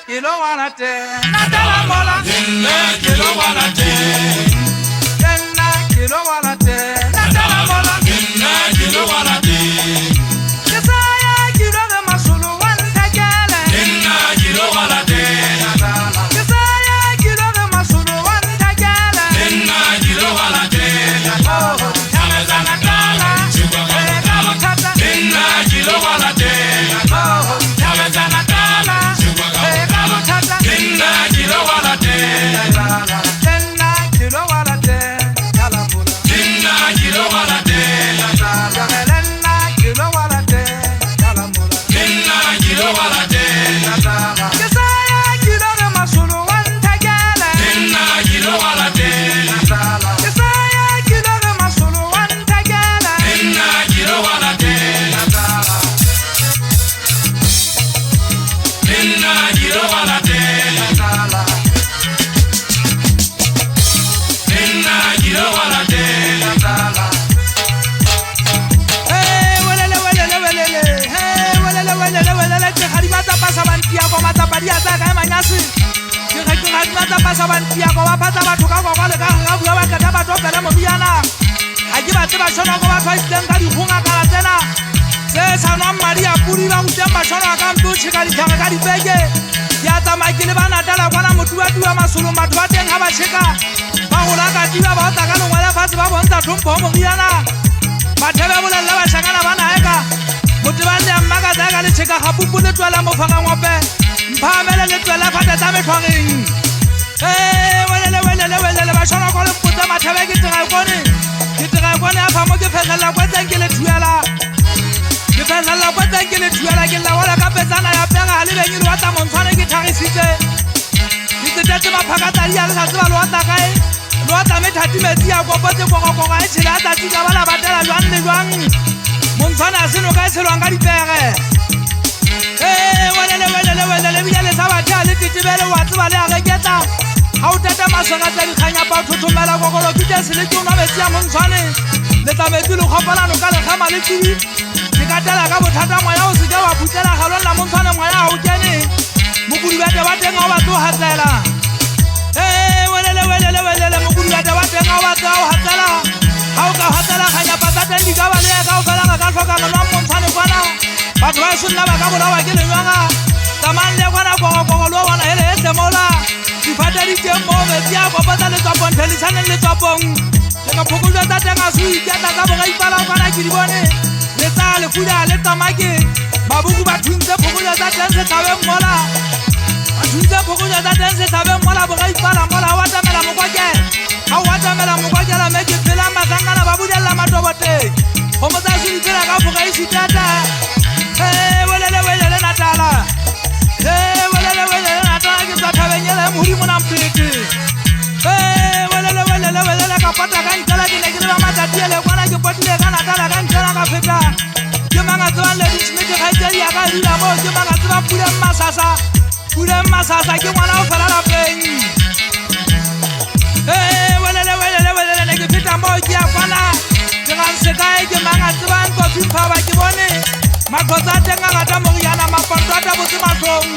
ke lo wala te natala mola nna ke lo wala te nna ke lo wala te natala mola nna ke lo wala te ke saya ke lo ga masolo wa ntakele nna ke lo wala te natala ke saya ke lo ga masolo wa ntakele nna ke lo wala te natala thameza natala e ka bothata nna ke lo wala te natala thameza natala e ka bothata nna ke lo wala te natala nna ke lo wala te kala bola nna ke lo wala te natala nna ke lo wala te kala bola nna ke lo wala te natala ke saya ke lo ga masolo wa ntakele nna ke lo wala te natala ke saya ke lo ga masolo wa ntakele nna ke lo wala te natala nna ke lo wala te natala nna ke lo wala te natala ke gadima tsa pasa bantia go matsapa di a tsaka e manyasi ke gadima tsa pasa bantia go ba phatsa batho ka go le ka ga bua ba ka batho pele mo biana ha ke batse ba tshwana go batho a tseng ka dihunga ka tsena se sa nwa Maria puri ba utse matshwana ka mtu tshika di thanga ka dipeke ya tsamaya ke le bana tala kwana motuwa masolo batho ba teng ha ba tsheka ba go la ka tiba ba tla ka lengwa la fatse ba bontsha tlhompho mo biana bathebe bolella ba shakana bana eka motebane a mmaka ka le tsheka ga pupu le twela mo faga ngope mphamele le twela fate tsa methwageng welele ba shona go le mpotsa mathebe ke tega kone a phamo ke fetlhella kwetseng ke le thuela ke laola ka petsana ya pega ga lebeng le watla montshwane ke tlhagisitse ke tsetetse maphakatsadi a le sa tseba le watla kae le watla methati metsi ya kopotse kogokogo e tshela a tsatsi ka bala batela jwang le jwang montshwane a seno ka e tshelwang ka dipege welele bjale sa bathe a le tetebele wa tseba le a reketla ga o tata masegatla dikganyapa o thothomela kokolo kite sele ke o nwa metsi ya montshwane letla metsi le kgopolano ka lekgama le tibi ke katela ka bothata moya o seke wa phutlela galonna montshwane moya ga o kene mokudibete wa teng ga o batse o gatsela welele mokudibete wa teng ga o batse o gatsela ga o ka gatsela kganyapa tsa teng di ka balea ka o felega ka tlhokana lwa montshwane kwana batho ba esonna ba ka bolawa ke lenywanga tsamayng le kwana kogokogo le o bona ele e tsemola difate di teng mo metsi a kopotsa letswapong thelisaneng letswapong ke ka phokojwa tsa teng a se o iketla tsa boga ipala kwana ke di bone le tsa lefuda le tsamake babuku ba thuntse phokojwa tsa teng setlhabeng mola boga ipala mola o atamela mokwake ga o atamela mokwakela me ke phela matlhankana ba budelela matoboteng go motsa se diphela ka boga isitata welele natala welele natala ke tswa thabeng ele modimo na mpete welele ka pota ka ntela ke ne ke le ba matsatsi ele kwana ke potile ka natala ka ntela ka feta ke manga tsebang le dismete ga itsedi ya ka dula mo ke manga tseba pule masasa ke ngwana o fela lapeng welele ne ke feta mo ke ya kwana ke ga nsekae ke manga tsebang kofi mphaba ke bone makhotsa a teng a ngata moriana maponto a tabotse matlhong